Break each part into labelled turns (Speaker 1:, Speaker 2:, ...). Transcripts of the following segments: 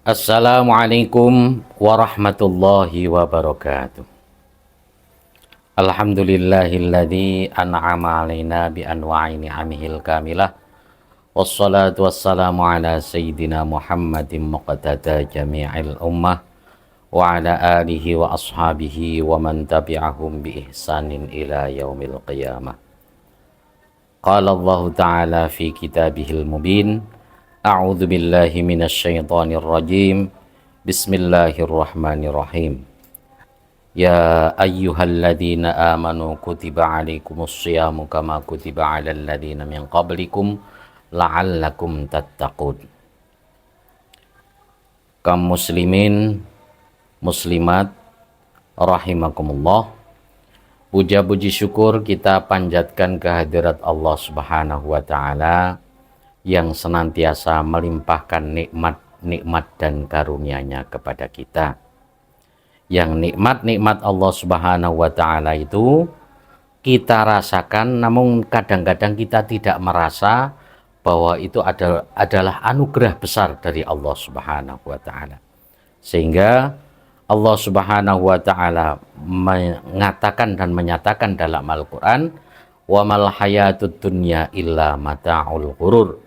Speaker 1: Assalamualaikum warahmatullahi wabarakatuh. Alhamdulillahilladzi an'ama alaina bi anwa'i ni'amihil kamilah. Wassalatu wassalamu ala sayyidina Muhammadin muqtada jami'il ummah wa ala alihi wa ashabihi wa man tabi'ahum bi ihsanin ila yaumil qiyamah. Qala Allah ta'ala fi kitabihil mubin. A'udzu billahi minasyaitonir rajim. Bismillahirrahmanirrahim. Ya ayyuhalladzina amanu kutiba 'alaikumus syamu kama kutiba 'alal ladzina min qablikum la'allakum tattaqun. Kaum muslimin muslimat rahimakumullah. Puja-puji syukur kita panjatkan kehadirat Allah Subhanahu wa taala yang senantiasa melimpahkan nikmat-nikmat dan karunia-Nya kepada kita. Yang nikmat-nikmat Allah Subhanahu wa taala itu kita rasakan, namun kadang-kadang kita tidak merasa bahwa itu adalah anugerah besar dari Allah Subhanahu wa taala. Sehingga Allah Subhanahu wa taala mengatakan dan menyatakan dalam Al-Qur'an, "Wa mal hayatud dunya illa mata'ul ghurur."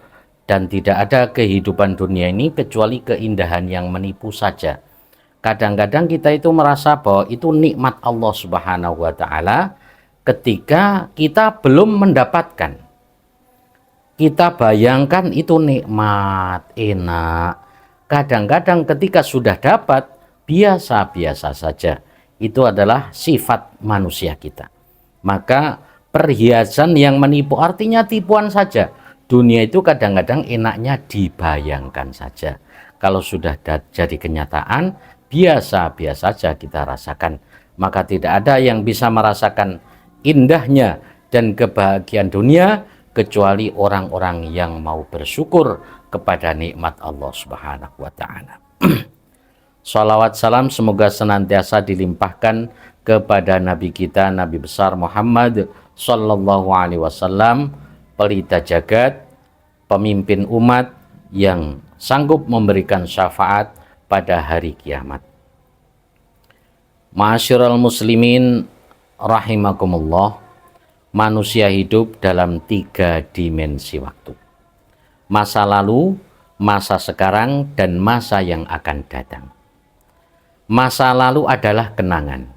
Speaker 1: Dan tidak ada kehidupan dunia ini kecuali keindahan yang menipu saja. Kadang-kadang kita itu merasa bahwa itu nikmat Allah Subhanahu wa taala ketika kita belum mendapatkan. Kita bayangkan itu nikmat, enak. Kadang-kadang ketika sudah dapat, biasa-biasa saja. Itu adalah sifat manusia kita. Maka perhiasan yang menipu artinya tipuan saja. Dunia itu kadang-kadang enaknya dibayangkan saja. Kalau sudah jadi kenyataan, biasa-biasa saja kita rasakan. Maka tidak ada yang bisa merasakan indahnya dan kebahagiaan dunia kecuali orang-orang yang mau bersyukur kepada nikmat Allah Subhanahu wa taala. Shalawat salam semoga senantiasa dilimpahkan kepada Nabi kita, Nabi besar Muhammad Sallallahu Alaihi Wasallam, pelita jagat, pemimpin umat yang sanggup memberikan syafaat pada hari kiamat. Ma'asyiral muslimin rahimakumullah, manusia hidup dalam 3 dimensi waktu. Masa lalu, masa sekarang, dan masa yang akan datang. Masa lalu adalah kenangan,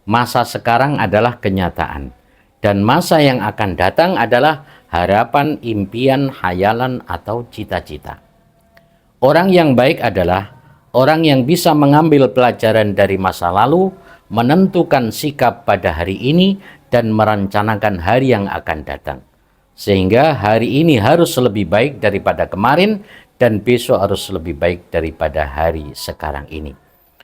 Speaker 1: masa sekarang adalah kenyataan, dan masa yang akan datang adalah harapan, impian, hayalan, atau cita-cita. Orang yang baik adalah orang yang bisa mengambil pelajaran dari masa lalu, menentukan sikap pada hari ini, dan merencanakan hari yang akan datang. Sehingga hari ini harus lebih baik daripada kemarin, dan besok harus lebih baik daripada hari sekarang ini.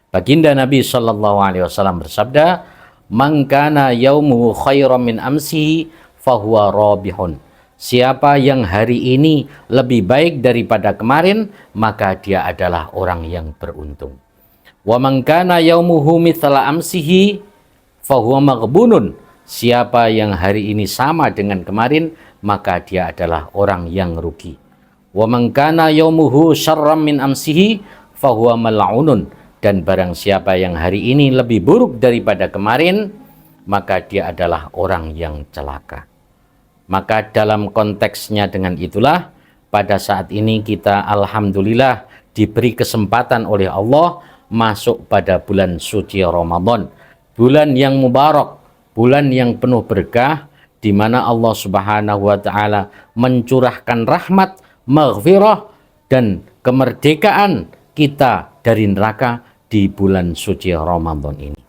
Speaker 1: Baginda Nabi SAW bersabda, "Man kana yaumuhu khairan min amsihi fahuwa rabihun." Siapa yang hari ini lebih baik daripada kemarin, maka dia adalah orang yang beruntung. Wa man kana yaumuhu mithla amsihi fahuwa maghbunun. Siapa yang hari ini sama dengan kemarin, maka dia adalah orang yang rugi. Wa man kana yaumuhu syarram min amsihi fahuwa mal'unun. Dan barang siapa yang hari ini lebih buruk daripada kemarin, maka dia adalah orang yang celaka. Maka dalam konteksnya dengan itulah, pada saat ini kita alhamdulillah diberi kesempatan oleh Allah masuk pada bulan suci Ramadan. Bulan yang mubarak, bulan yang penuh berkah, di mana Allah Subhanahu wa taala mencurahkan rahmat, maghfirah, dan kemerdekaan kita dari neraka di bulan suci Ramadan ini.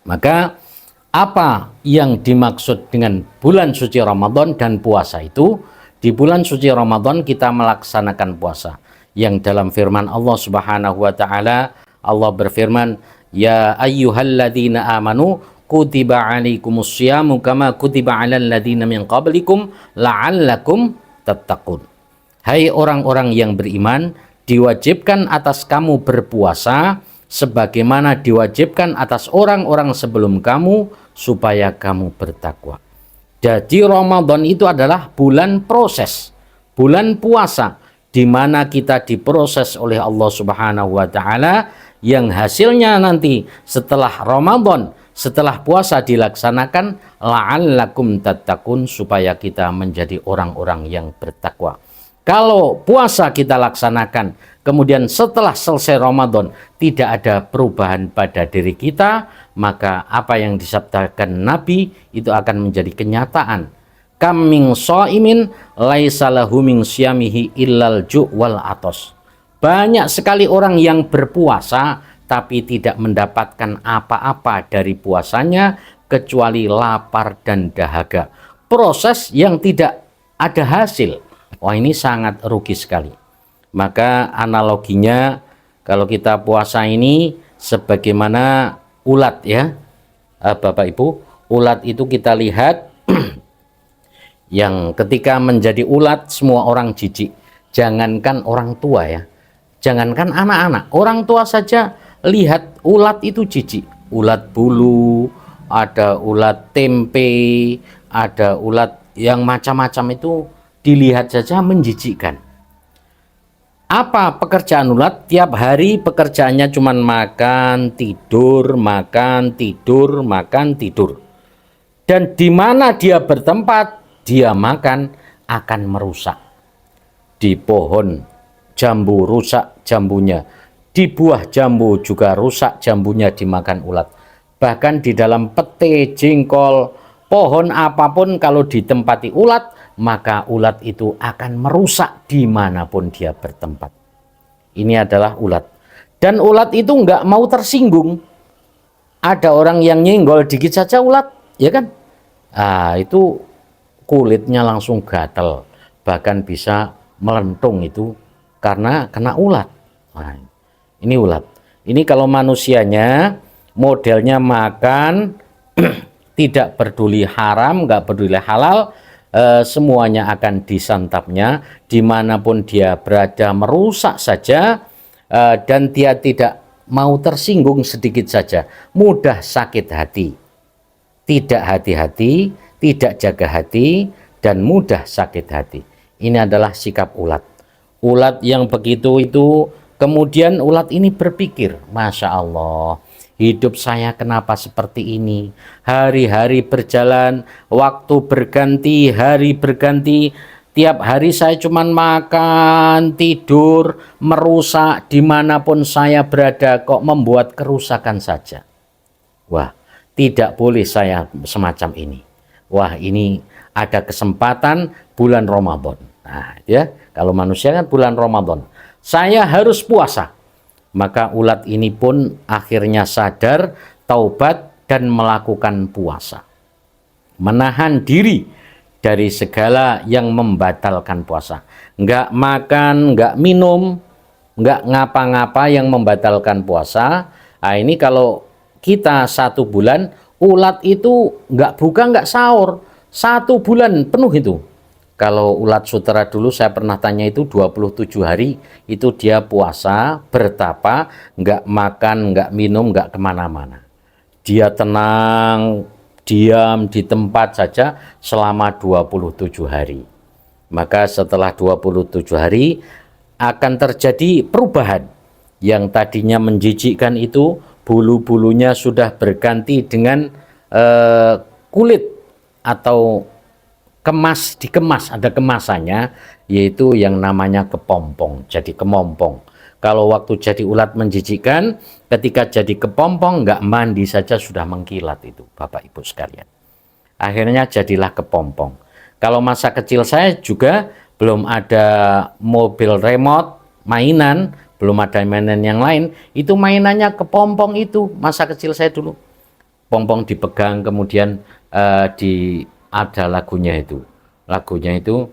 Speaker 1: Maka apa yang dimaksud dengan bulan suci Ramadan dan puasa itu? Di bulan suci Ramadan kita melaksanakan puasa. Yang dalam firman Allah Subhanahu wa taala, Allah berfirman, "Ya ayyuhalladzina amanu kutiba 'alaikumus syamu kama kutiba 'alal ladzina min qablikum la'allakum tattaqun." Hai orang-orang yang beriman, diwajibkan atas kamu berpuasa sebagaimana diwajibkan atas orang-orang sebelum kamu supaya kamu bertakwa. Jadi Ramadan itu adalah bulan proses, bulan puasa, di mana kita diproses oleh Allah Subhanahu wa taala, yang hasilnya nanti setelah Ramadan, setelah puasa dilaksanakan, la'allakum tattaqun, supaya kita menjadi orang-orang yang bertakwa. Kalau puasa kita laksanakan, kemudian setelah selesai Ramadan tidak ada perubahan pada diri kita, maka apa yang disabdakan Nabi itu akan menjadi kenyataan. Kam min shaimin laisa lahu min syamihi illal ju' wal atos. Banyak sekali orang yang berpuasa tapi tidak mendapatkan apa-apa dari puasanya kecuali lapar dan dahaga. Proses yang tidak ada hasil. Wah, ini sangat rugi sekali. Maka analoginya kalau kita puasa ini sebagaimana ulat ya, Bapak Ibu. Ulat itu kita lihat yang ketika menjadi ulat semua orang jijik. Jangankan orang tua ya, jangankan anak-anak, orang tua saja lihat ulat itu jijik. Ulat bulu, ada ulat tempe, ada ulat yang macam-macam, itu dilihat saja menjijikkan. Apa pekerjaan ulat? Tiap hari pekerjaannya cuma makan, tidur, makan, tidur, makan, tidur. Dan di mana dia bertempat, dia makan akan merusak. Di pohon jambu rusak jambunya, di buah jambu juga rusak jambunya dimakan ulat. Bahkan di dalam pete, jengkol, pohon apapun kalau ditempati ulat, maka ulat itu akan merusak dimanapun dia bertempat. Ini adalah ulat. Dan ulat itu nggak mau tersinggung. Ada orang yang nyenggol dikit saja ulat, ya kan? Itu kulitnya langsung gatel, bahkan bisa melentung itu karena kena ulat. Nah, ini ulat. Ini kalau manusianya modelnya makan tidak peduli haram, nggak peduli halal, semuanya akan disantapnya dimanapun dia berada, merusak saja, dan dia tidak mau tersinggung sedikit saja, mudah sakit hati, tidak hati-hati, tidak jaga hati, dan mudah sakit hati. Ini adalah sikap ulat. Ulat yang begitu itu, kemudian ulat ini berpikir, Masya Allah, hidup saya kenapa seperti ini? Hari-hari berjalan, waktu berganti, hari berganti, tiap hari saya cuma makan, tidur, merusak dimanapun saya berada, kok membuat kerusakan saja. Wah, tidak boleh saya semacam ini. Wah, ini ada kesempatan bulan Ramadan. Nah, ya, kalau manusia kan bulan Ramadan, saya harus puasa. Maka ulat ini pun akhirnya sadar, taubat, dan melakukan puasa. Menahan diri dari segala yang membatalkan puasa. Nggak makan, nggak minum, nggak ngapa-ngapa yang membatalkan puasa. Nah, ini kalau kita 1 bulan, ulat itu nggak buka, nggak sahur. 1 bulan penuh itu. Kalau ulat sutera dulu saya pernah tanya itu 27 hari itu dia puasa, bertapa, nggak makan, nggak minum, nggak kemana-mana. Dia tenang, diam di tempat saja selama 27 hari. Maka setelah 27 hari akan terjadi perubahan. Yang tadinya menjijikkan itu, bulu-bulunya sudah berganti dengan kulit atau dikemas, ada kemasannya, yaitu yang namanya kepompong, jadi kemompong. Kalau waktu jadi ulat menjijikkan, ketika jadi kepompong nggak mandi saja sudah mengkilat itu, Bapak Ibu sekalian. Akhirnya jadilah kepompong. Kalau masa kecil saya juga belum ada mobil remote, mainan, belum ada mainan yang lain, itu mainannya kepompong itu, masa kecil saya dulu. Pompong dipegang, kemudian ada lagunya itu. Lagunya itu,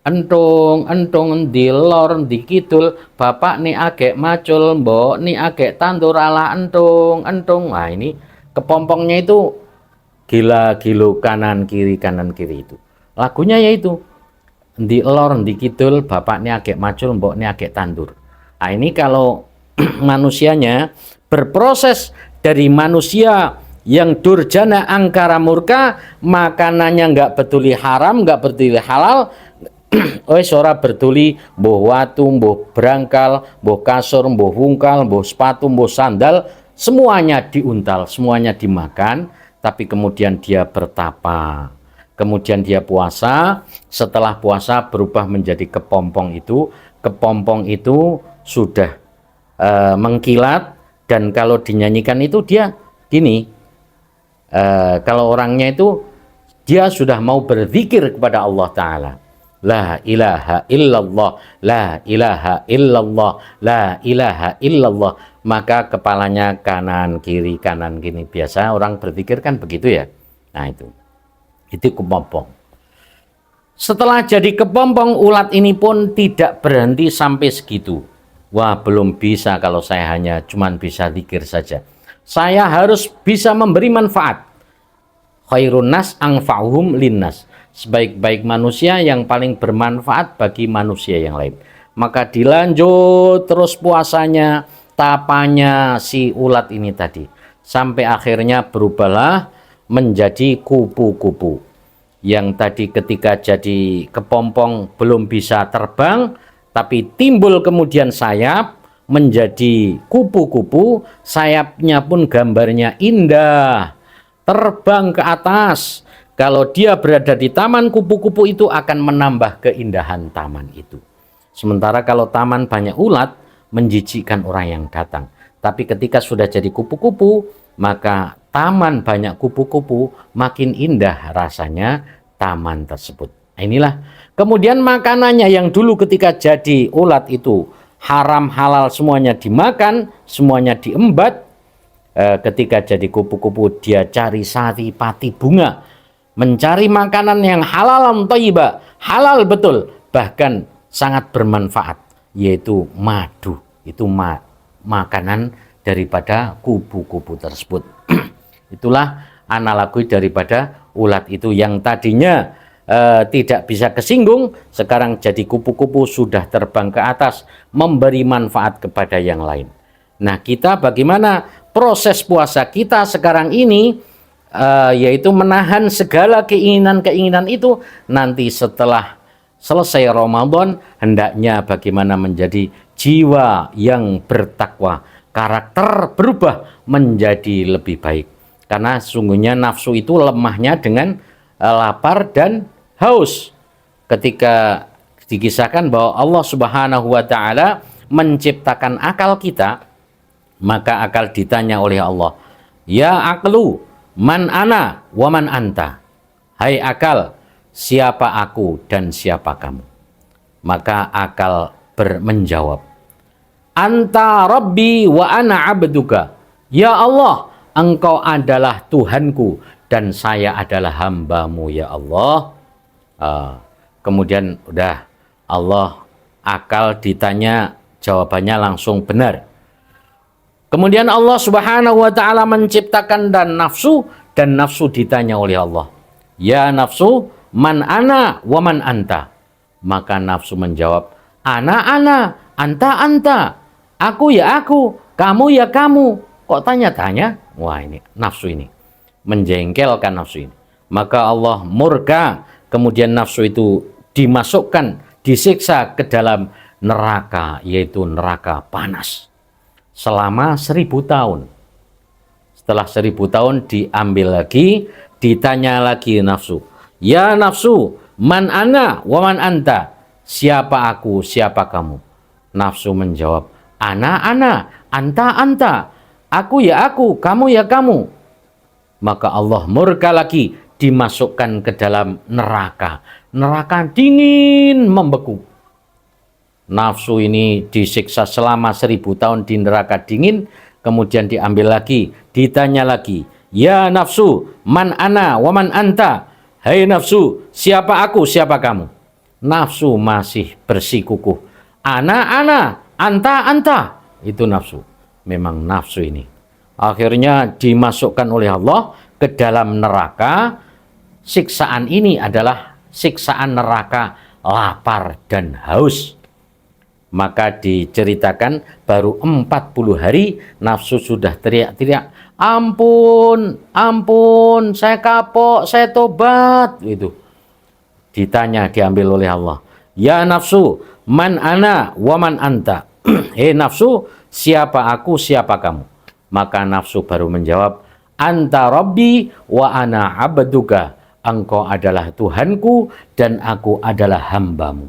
Speaker 1: entung di lor di kidul, bapak nih agek macul, mbok nih agek tandur ala entung. Nah, ini kepompongnya itu gila-gilu kanan kiri itu. Lagunya yaitu di lor di kidul, bapak nih agek macul, mbok nih agek tandur. Nah, ini kalau manusianya berproses dari manusia yang durjana angkara murka, makanannya nggak peduli haram, nggak peduli halal, Wis ora berduli mbuh watu, mbuh brangkal, mbuh kasur, mbuh wungkal, mbuh sepatu, mbuh sandal, semuanya diuntal, semuanya dimakan, tapi kemudian dia bertapa. Kemudian dia puasa, setelah puasa berubah menjadi kepompong itu. Kepompong itu sudah mengkilat, dan kalau dinyanyikan itu dia gini, kalau orangnya itu dia sudah mau berzikir kepada Allah Ta'ala. La ilaha illallah, la ilaha illallah, la ilaha illallah. Maka kepalanya kanan kiri kanan kiri. Biasa orang berzikir kan begitu ya. Nah itu kepompong. Setelah jadi kepompong, ulat ini pun tidak berhenti sampai segitu. Wah, belum bisa kalau saya hanya cuman bisa zikir saja. Saya harus bisa memberi manfaat. Khairun nas anfa'uhum linnas. Sebaik-baik manusia yang paling bermanfaat bagi manusia yang lain. Maka dilanjut terus puasanya, tapanya si ulat ini tadi. Sampai akhirnya berubahlah menjadi kupu-kupu. Yang tadi ketika jadi kepompong belum bisa terbang, tapi timbul kemudian sayap menjadi kupu-kupu. Sayapnya pun gambarnya indah, terbang ke atas. Kalau dia berada di taman, kupu-kupu itu akan menambah keindahan taman itu. Sementara kalau taman banyak ulat, menjijikkan orang yang datang. Tapi ketika sudah jadi kupu-kupu, maka taman banyak kupu-kupu, makin indah rasanya taman tersebut. Inilah kemudian makanannya yang dulu ketika jadi ulat itu haram halal semuanya dimakan, semuanya diembat. Ketika jadi kupu-kupu dia cari sari pati bunga, mencari makanan yang halal thayyibah, halal betul, bahkan sangat bermanfaat, yaitu madu. Itu makanan daripada kupu-kupu tersebut. Itulah analogi daripada ulat itu yang tadinya tidak bisa kesinggung, sekarang jadi kupu-kupu sudah terbang ke atas, memberi manfaat kepada yang lain. Nah, kita bagaimana proses puasa kita sekarang ini, yaitu menahan segala keinginan-keinginan itu. Nanti setelah selesai Ramadan, hendaknya bagaimana menjadi jiwa yang bertakwa, karakter berubah menjadi lebih baik. Karena sesungguhnya nafsu itu lemahnya dengan lapar dan haus. Ketika dikisahkan bahwa Allah Subhanahu wa Ta'ala menciptakan akal kita, maka akal ditanya oleh Allah, ya aqlu man ana wa man anta. Hai akal, siapa aku dan siapa kamu? Maka akal menjawab, anta rabbi wa ana abduka. Ya Allah, engkau adalah Tuhanku dan saya adalah hambamu ya Allah. Kemudian udah Allah, akal ditanya, jawabannya langsung benar. Kemudian Allah Subhanahu wa Ta'ala menciptakan dan nafsu ditanya oleh Allah, ya nafsu man ana wa man anta. Maka nafsu menjawab, ana anta, aku ya aku, kamu ya kamu. Kok tanya-tanya? Wah, ini nafsu ini menjengkelkan nafsu ini. Maka Allah murka, kemudian nafsu itu dimasukkan, disiksa ke dalam neraka, yaitu neraka panas selama 1000 tahun. Setelah 1000 tahun diambil lagi, ditanya lagi nafsu, ya nafsu man ana wa man anta. Siapa aku, siapa kamu? Nafsu menjawab, ana anta, aku ya aku, kamu ya kamu. Maka Allah murka lagi, dimasukkan ke dalam neraka dingin membeku. Nafsu ini disiksa selama 1000 tahun di neraka dingin, kemudian diambil lagi, ditanya lagi, ya nafsu man ana wa man anta. Hai nafsu, siapa aku, siapa kamu? Nafsu masih bersikukuh, ana anta. Itu nafsu. Memang nafsu ini akhirnya dimasukkan oleh Allah ke dalam neraka. Siksaan ini adalah siksaan neraka lapar dan haus. Maka diceritakan baru 40 hari nafsu sudah teriak-teriak, ampun, saya kapok, saya tobat. Itu ditanya, diambil oleh Allah, Ya nafsu, man ana wa man anta. Hei nafsu, siapa aku, siapa kamu? Maka nafsu baru menjawab, anta rabbi wa ana abduka. Engkau adalah Tuhanku dan aku adalah hambamu.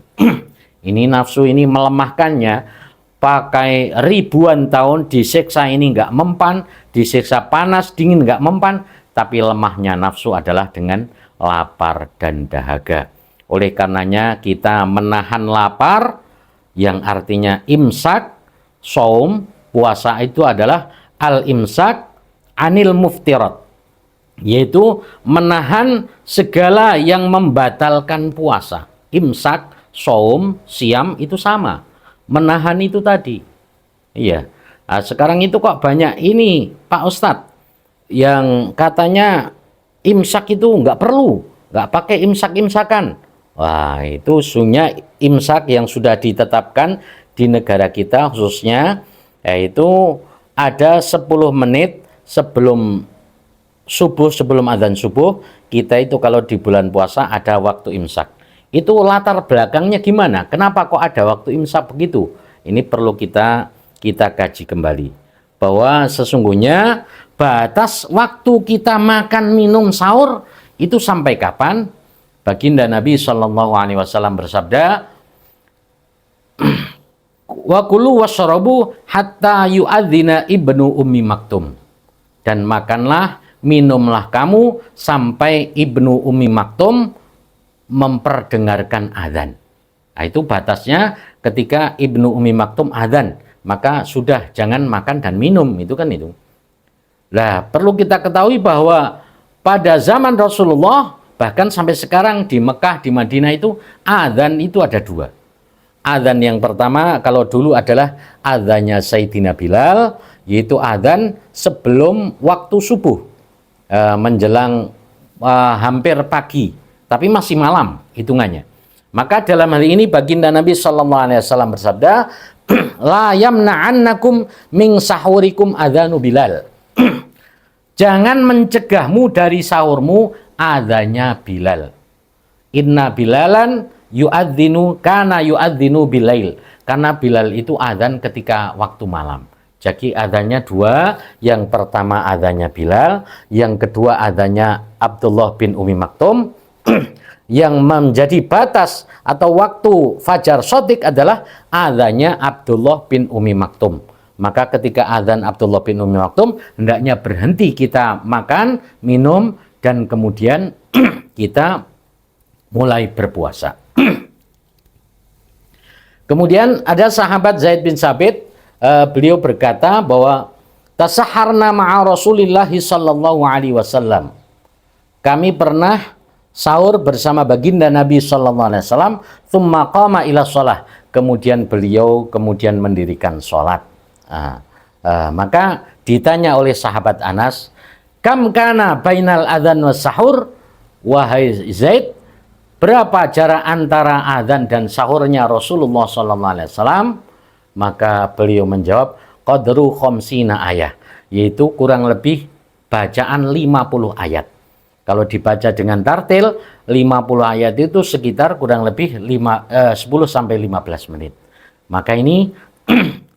Speaker 1: Ini nafsu ini melemahkannya. Pakai ribuan tahun disiksa ini nggak mempan, disiksa panas dingin nggak mempan, tapi lemahnya nafsu adalah dengan lapar dan dahaga. Oleh karenanya kita menahan lapar, yang artinya imsak, saum, puasa itu adalah al-imsak anil muftirat, yaitu menahan segala yang membatalkan puasa. Imsak, saum, siam itu sama. Menahan itu tadi. Iya. Nah, sekarang itu kok banyak ini Pak Ustadz yang katanya imsak itu nggak perlu, nggak pakai imsak-imsakan. Wah, itu sungguhnya imsak yang sudah ditetapkan di negara kita khususnya, yaitu ada 10 menit sebelum subuh, sebelum adzan subuh, kita itu kalau di bulan puasa ada waktu imsak. Itu latar belakangnya gimana? Kenapa kok ada waktu imsak begitu? Ini perlu kita kaji kembali. Bahwa sesungguhnya batas waktu kita makan, minum, sahur itu sampai kapan? Baginda Nabi Shallallahu Alaihi Wasallam bersabda, wa kulu washrabu hatta yu'adzina ibnu ummi maktum. Dan makanlah, minumlah kamu sampai ibnu ummi maktum memperdengarkan adzan. Nah, itu batasnya ketika ibnu ummi maktum adzan, maka sudah jangan makan dan minum, itu kan itu. Nah, perlu kita ketahui bahwa pada zaman Rasulullah, bahkan sampai sekarang di Mekah, di Madinah itu adzan itu ada 2. Adzan yang pertama kalau dulu adalah adzannya Sayyidina Bilal, yaitu adzan sebelum waktu subuh, menjelang hampir pagi, tapi masih malam hitungannya. Maka dalam hal ini baginda Nabi Shallallahu Alaihi Wasallam bersabda, la yamna'annakum min sahurikum adzanu Bilal. Jangan mencegahmu dari sahurmu adzannya Bilal. Inna Bilalan yu'adzinu kana yu'adzinu bilail. Karena Bilal itu adzan ketika waktu malam. Jadi adzannya 2, yang pertama adzannya Bilal, yang kedua adzannya Abdullah bin Ummi Maktum. Yang menjadi batas atau waktu fajar shadiq adalah adzannya Abdullah bin Ummi Maktum. Maka ketika adzan Abdullah bin Ummi Maktum, hendaknya berhenti kita makan, minum, dan kemudian kita mulai berpuasa. Kemudian ada sahabat Zaid bin Sabit, beliau berkata bahwa tasaharna ma'a Rasulillahi sallallahu alaihi wasallam. Kami pernah sahur bersama baginda Nabi sallallahu alaihi wasallam, tsumma qama ila shalah. Kemudian beliau mendirikan salat. Maka ditanya oleh sahabat Anas, kam kana bainal adzan was sahur, wahai Zaid, berapa jarak antara adzan dan sahurnya Rasulullah sallallahu alaihi wasallam? Maka beliau menjawab, qadru khamsina ayah, yaitu kurang lebih bacaan 50 ayat. Kalau dibaca dengan tartil, 50 ayat itu sekitar kurang lebih 10 sampai 15 menit. Maka ini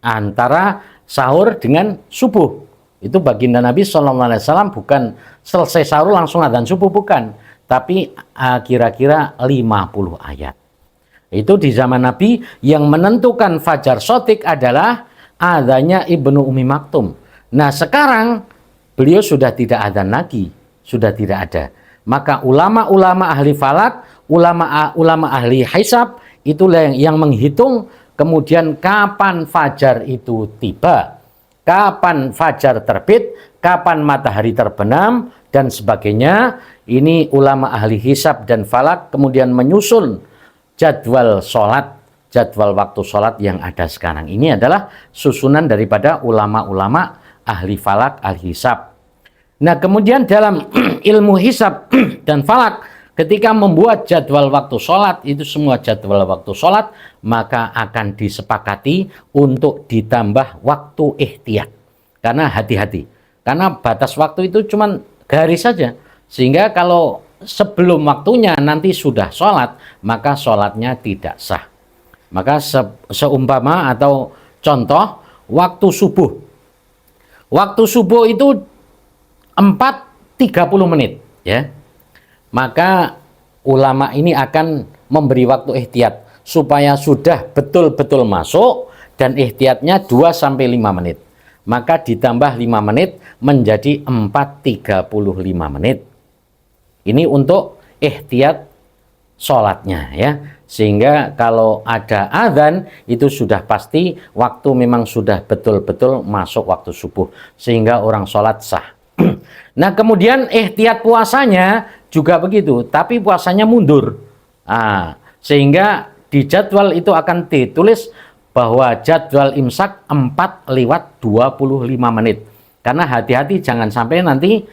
Speaker 1: antara sahur dengan subuh. Itu baginda Nabi SAW bukan selesai sahur langsung adzan subuh, bukan. Tapi kira-kira 50 ayat. Itu di zaman Nabi yang menentukan fajar shadiq adalah adzannya Ibnu Ummi Maktum. Nah sekarang beliau sudah tidak adzan lagi. Sudah tidak ada. Maka ulama-ulama ahli falak, ulama ahli hisab, itulah yang menghitung kemudian kapan fajar itu tiba, kapan fajar terbit, kapan matahari terbenam, dan sebagainya. Ini ulama ahli hisab dan falak kemudian menyusun jadwal sholat, jadwal waktu sholat yang ada sekarang. Ini adalah susunan daripada ulama-ulama ahli falak, ahli hisab. Nah kemudian dalam ilmu hisab dan falak, ketika membuat jadwal waktu sholat, itu semua jadwal waktu sholat, maka akan disepakati untuk ditambah waktu ihtiyat. Karena hati-hati. Karena batas waktu itu cuma garis saja. Sehingga kalau sebelum waktunya nanti sudah sholat, maka sholatnya tidak sah. Maka seumpama atau contoh waktu subuh. Waktu subuh itu 4:30 menit, ya. Maka ulama ini akan memberi waktu ihtiyat supaya sudah betul-betul masuk, dan ihtiyatnya 2-5 menit. Maka ditambah 5 menit menjadi 4:35 menit. Ini untuk ihtiyat sholatnya, ya. Sehingga kalau ada azan itu sudah pasti waktu memang sudah betul-betul masuk waktu subuh, sehingga orang sholat sah. Nah, kemudian ihtiyat puasanya juga begitu, tapi puasanya mundur. Sehingga di jadwal itu akan ditulis bahwa jadwal imsak 4:25 menit. Karena hati-hati jangan sampai nanti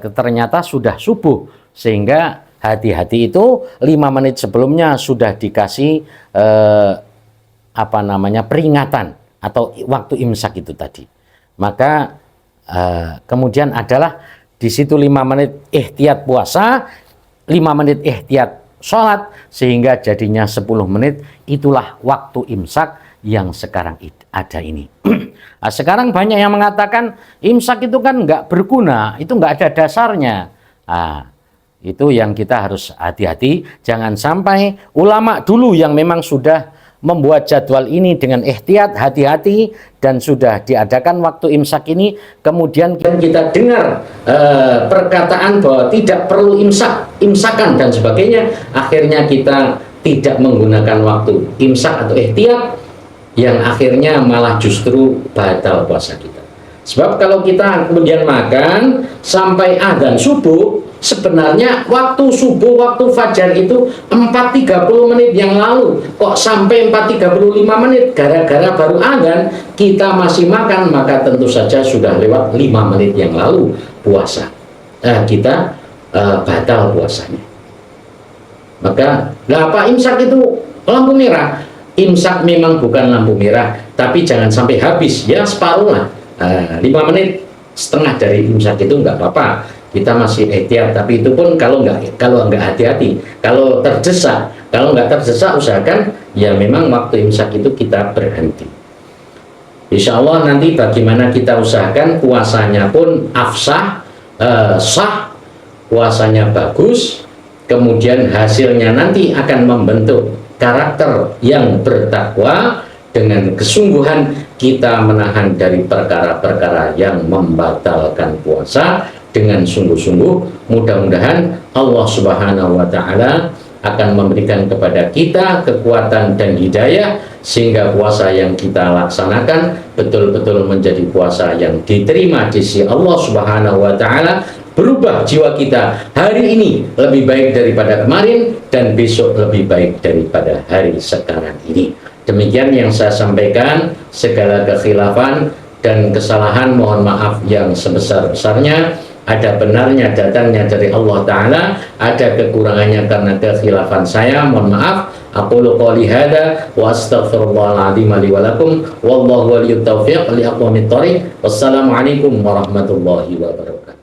Speaker 1: ternyata sudah subuh, sehingga hati-hati itu 5 menit sebelumnya sudah dikasih peringatan atau waktu imsak itu tadi. Maka kemudian adalah di situ 5 menit ihtiyat puasa, 5 menit ihtiyat sholat, sehingga jadinya 10 menit. Itulah waktu imsak yang sekarang ada ini. Nah, sekarang banyak yang mengatakan imsak itu kan nggak berguna, itu nggak ada dasarnya. Itu yang kita harus hati-hati, jangan sampai ulama dulu yang memang sudah membuat jadwal ini dengan ihtiyat, hati-hati, dan sudah diadakan waktu imsak ini, kemudian kita dengar perkataan bahwa tidak perlu imsakan dan sebagainya, akhirnya kita tidak menggunakan waktu imsak atau ihtiyat, yang akhirnya malah justru batal puasa kita. Sebab kalau kita kemudian makan sampai azan subuh, sebenarnya waktu subuh, waktu fajar itu 4:30 menit yang lalu. Kok sampai 4:35 menit? Gara-gara baru azan kita masih makan, maka tentu saja sudah lewat 5 menit yang lalu puasa. Kita batal puasanya. Maka apa imsak itu lampu merah? Imsak memang bukan lampu merah, tapi jangan sampai habis, ya separuh lah. 5 menit setengah dari imsak itu nggak apa-apa, kita masih ihtiyat, tapi itu pun kalau nggak hati-hati, kalau nggak terdesak usahakan ya memang waktu imsak itu kita berhenti. Insya Allah nanti bagaimana kita usahakan puasanya pun afsah, sah, puasanya bagus, kemudian hasilnya nanti akan membentuk karakter yang bertakwa. Dengan kesungguhan kita menahan dari perkara-perkara yang membatalkan puasa dengan sungguh-sungguh. Mudah-mudahan Allah Subhanahu wa Ta'ala akan memberikan kepada kita kekuatan dan hidayah, sehingga puasa yang kita laksanakan betul-betul menjadi puasa yang diterima di sisi Allah Subhanahu wa Ta'ala. Berubah jiwa kita hari ini lebih baik daripada kemarin, dan besok lebih baik daripada hari sekarang ini. Demikian yang saya sampaikan, segala kekhilafan dan kesalahan mohon maaf yang sebesar-besarnya. Ada benarnya datangnya dari Allah Ta'ala, ada kekurangannya karena kekhilafan saya, mohon maaf. Aqulu qouli hadza wa astaghfirullahal azim li wa lakum, wallahu waliyut taufiq li aqwamit thoriq. Wassalamualaikum warahmatullahi wabarakatuh.